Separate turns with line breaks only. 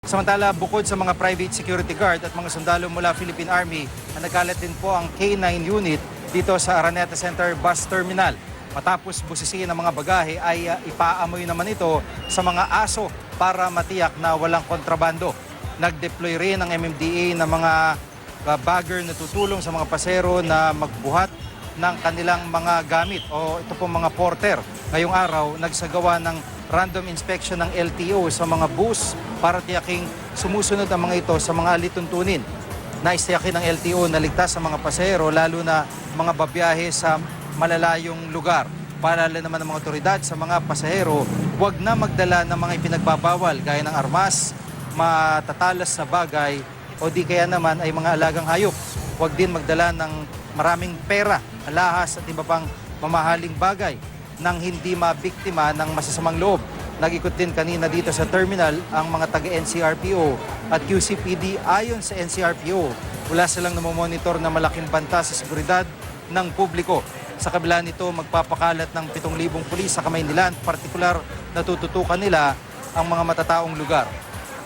Samantala, bukod sa mga private security guard at mga sundalo mula Philippine Army, nagkalat din po ang K9 unit dito sa Araneta Center Bus Terminal. Matapos busisiin ang mga bagahe ay ipaamoy naman ito sa mga aso para matiyak na walang kontrabando. Nag-deploy rin ang MMDA ng mga bagger na tutulong sa mga pasero na magbuhat ng kanilang mga gamit o ito pong mga porter. Ngayong araw, nagsagawa ng random inspection ng LTO sa mga bus para tiyaking sumusunod ang mga ito sa mga lituntunin. Naistiyakin ng LTO na ligtas sa mga pasahero lalo na mga babiyahe sa malalayong lugar. Paalala naman ng mga otoridad sa mga pasahero, huwag na magdala ng mga ipinagbabawal gaya ng armas, matatalas na bagay o di kaya naman ay mga alagang hayop. Huwag din magdala ng maraming pera, alahas at iba pang mamahaling bagay nang hindi mabiktima ng masasamang loob. Nag-ikot din kanina dito sa terminal ang mga taga-NCRPO at QCPD. Ayon sa NCRPO, wala silang namomonitor na malaking banta sa seguridad ng publiko. Sa kabila nito, magpapakalat ng 7,000 pulis sa Kamaynilan, partikular na tututukan nila ang mga matataong lugar.